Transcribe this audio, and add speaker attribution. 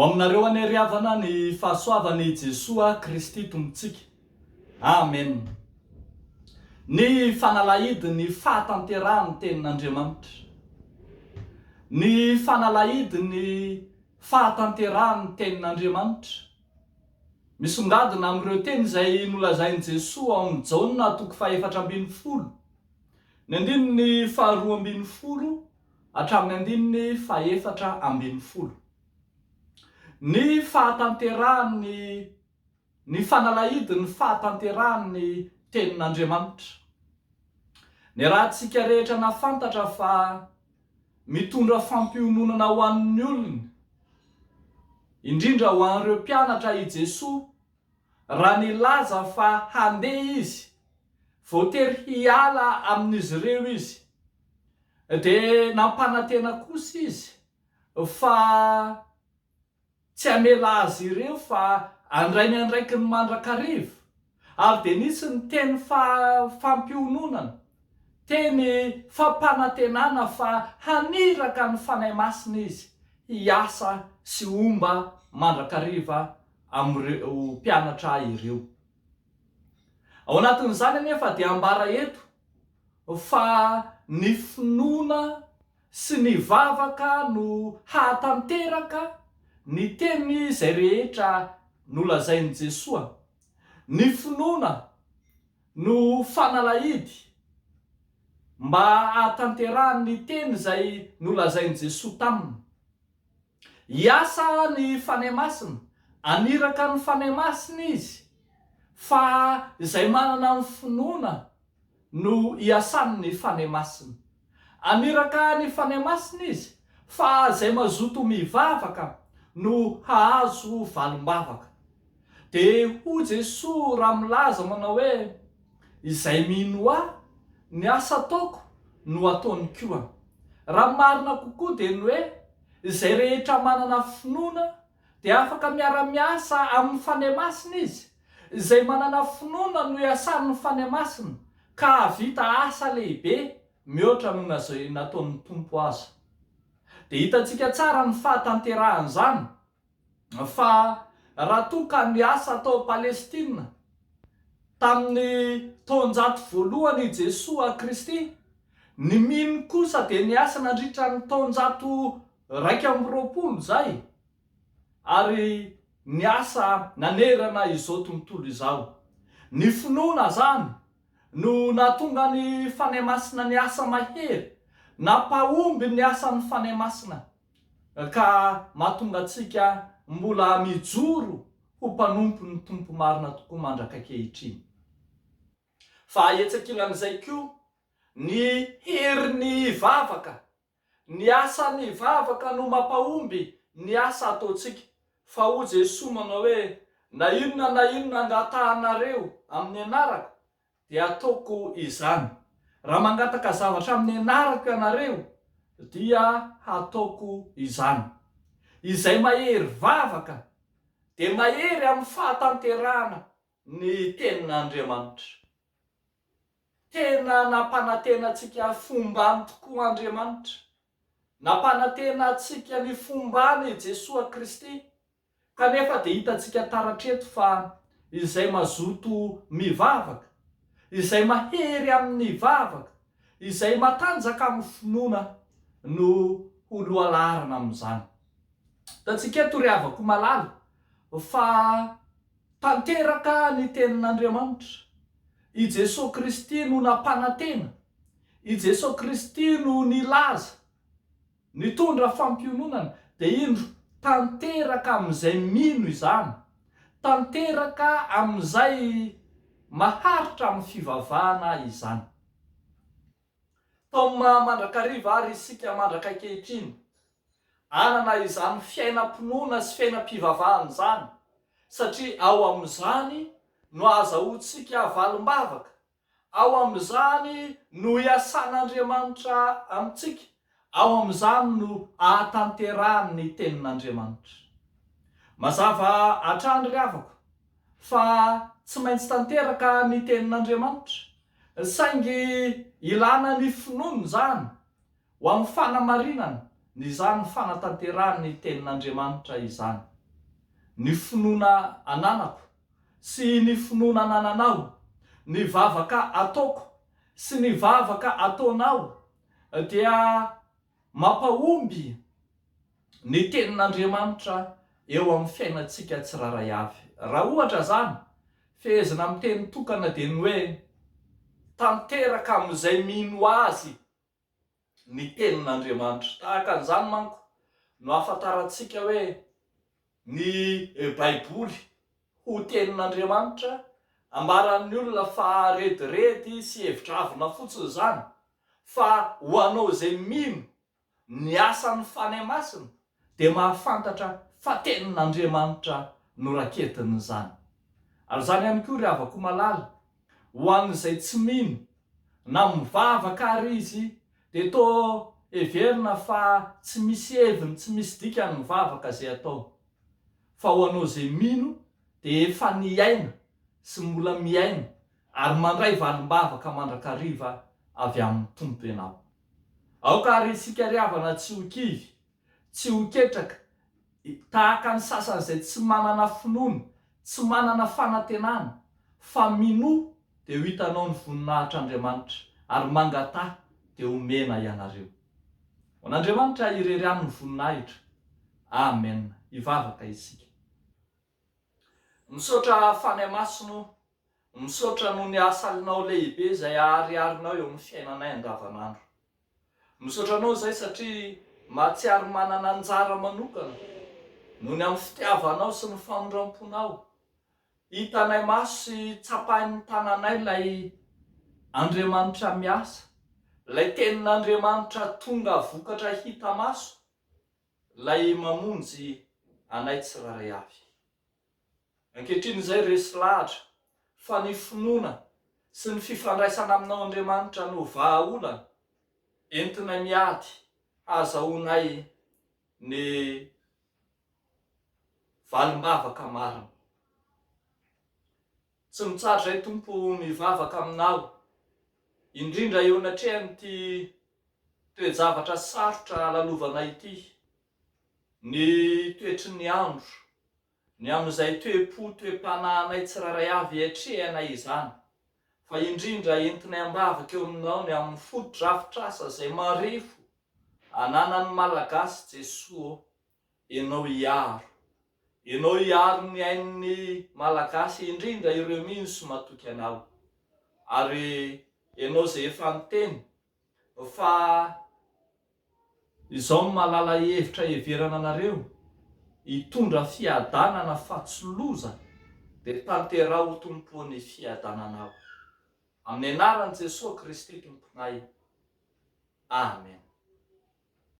Speaker 1: aminareo aneriavana ny fahasoavany Jesoa Kristy tompontsika. Amen. Ny fanalahidy ny fahatanterahany tenin'Andriamanitra. Ny fanalahidy ny fahatanterahany tenin'Andriamanitra. Misongadina amin'ireo teny izay nolazainy Jesoa ao amin'ny Jaona 4:12. Ny andininy 2:12 hatramin'ny andininy 4:12. Ny fahatanterahany ny fanalahidy ny fahatanterahany tenin'Andriamanitra. Ny raha tsika rehetra nafantatra fa mitondra fampiononana ho an'ny olona, indrindra ho an'ireo mpianatra i Jesoa, raha nilaza fa handeha izy, voatery hiala amin'izy ireo izy, dia nampanantena kosa izy fa tsy hamela azy ireo fa andrainy andraiky ny mandrakariva, ary dia nisy ny teny fampiononana, teny fampanantenana fa haniraka ny fanahy masina izy hiasa sy homba mandrakariva amin'ireo mpianatra ireo. Ao anatin'izany anefa dia ambara eto fa ny finoana sy ny vavaka no hahatanteraka ny teny izay rehetra nolazainy Jesoa. Ny finoana no fanalahidy mba hahatanterahany ny teny izay nolazainy Jesoa taminy. Hiasa ny fanahy masina, aniraka ny fanahy masina izy, fa izay manana ny finoana no hiasany ny fanahy masina. Aniraka ny fanahy masina izy, fa izay mazoto mivavaka no hahazo valim-bavaka. Dia hoy Jesoa raha milaza manao hoe izay mino ahy, ny asa ataoko no ataony koa. Raha marina kokoa dia ny hoe izay rehetra manana finoana dia afaka miara-miasa amin'ny fanahy masina izy. Izay manana finoana no hiasan'ny fanahy masina ka havita asa lehibe mihoatra noho izay nataon'ny Tompo azy. Dia hitantsika tsara ny fahatanterahany izany fa raha toa ka ny asa tao Palestina tamin'ny taonjato voalohany Jesoa Kristy, ny mino kosa dia ny asa nandritra ny taonjato 120 zay, ary ny asa nanerana izao tontolo izao. Ny finoana zany no nahatonga ny fanahy masina ny asa mahery, nampahomby ny asan'ny fanahy masina, ka mahatonga antsika mbola mijoro ho mpanompo ny tompo marina tokoa mandrakakehitry. Fa etsakilan'izay koa ny herin'ny vavaka, ny asan'ny vavaka no mampahomby ny asa ataontsika. Fa ho Jesoa manao hoe na inona angatahanareo amin'ny anarako dia ataoko izany. Raha mangataka zavatra amin'ny anarako ianareo dia ataoko izany. Izay mahery vavaka dia mahery amin'ny fahatanterahana ny tenin'Andriamanitra. Tena nampanantena antsika fombany tokoa Andriamanitra. Nampanantena antsika ny fombany Jesoa Kristy. Kanefa dia hitantsika taratreto fa izay mazoto mivavaka, izay mahery amin'ny vavaka, izay matanjaka amin'ny finoana no ho lohalarina amin'izany. Hitantsika eto ry havako malala fa tanteraka ny tenin'Andriamanitra. I Jesoa Kristy no nampanantena, i Jesoa Kristy no nilaza, nitondra fampiononana, dia indro tanteraka amin'izay mino izany, tanteraka amin'izay maharitra amin'ny fivavahana izany. Tao mandrakariva ary isika mandrakakehitry anana izany fiainam-pinoana sy fiainam-pivavahana izany, satria ao amin'izany no azahoantsika valim-bavaka, ao amin'izany no hiasan'Andriamanitra amintsika, ao amin'izany no ahatanterahany ny tenin'Andriamanitra. Mazava hatrany ry havako fa tsy maintsy tanteraka ny tenin'Andriamanitra, saingy ilana ny finoana zany ho amin'ny fanamarinana, ny izany fanatanterahany ny tenin'Andriamanitra izany. ny finoana ananako sy ny finoana anananao, ny vavaka ataoko sy ny vavaka ataonao dia mampahomby ny tenin'Andriamanitra eo amin'ny fiainantsika tsiraray avy. Raha ohatra zany fehezina amin'ny teny tokana dia ny hoe tanteraka amin'izay mino azy ny tenin'Andriamanitra. Tahaka an'izany manko no ahafantarantsika hoe ny Baiboly ho tenin'Andriamanitra ambaran'ny olona fa rediredy sy hevitravina fotsiny zany, fa ho anao izay mino ny asan'ny fanahy masina dia mahafantatra fa tenin'Andriamanitra no raketiny izany. Ary zany ihany koa ry havako malala, ho an'izay tsy mino na mivavaka ary izy dia toa heverina fa tsy misy heviny, tsy misy dikany mivavaka izay atao. Fa ho anao izay mino dia efa niaina sy mbola miaina ary mandray valim-bavaka mandrakariva avy amin'ny tompo ianao. Aoka ary isika ry havana tsy ho kivy, tsy ho ketraka tahaka ny sasany izay tsy manana finoana, tsy manana fanantenana, fa mino dia ho hitanao ny voninahitr'Andriamanitra ary mangatahy dia omena ianareo. Ho an'Andriamanitra irery any ny voninahitra. Amen. Hivavaka isika. Misaotra fanahy masino, misaotra noho ny asalinao lehibe izay ahariarinao eo amin'ny fiainanay andavanandro. Misaotra anao izay satria mahatsiaro manana anjara manokana noho ny amin'ny fitiavanao sy ny famondram-ponao. Hitanay maso sy tsapahin'ny tananay ilay Andriamanitra miasa, ilay tenin'Andriamanitra tonga vokatra hita maso, ilay mamonjy anay tsiraray avy. Ankehitriny izay resy lahatra fa ny finoana sy ny fifandraisana aminao Andriamanitra no vahaolana entinay miady hahazahoanay ny valim-bavaka marina. Tsy mitsara izay Tompo mivavaka aminao, indrindra eo anatrehan'ity toe-javatra sarotra lalovanay ity, ny toetry ny andro, ny amin'izay toe-po toe-panahinay tsiraray avy hatrehanay izany, fa indrindra entinay ambavaka eo aminao ny amin'ny foto-drafitr'asa izay marefo ananan'ny Malagasy Jesosy. Ianao hiaro ny ain'ny Malagasy, indrindra ireo mihitsy matoky anao. Ary ianao izay efa niteny fa izao no mahalala hevitra heverana anareo hitondra fiadanana fa tsy loza, dia tanterao ho tompon'ny fiadananao. Amin'ny anaran'i Jesosy Kristy Tomponay. Amen.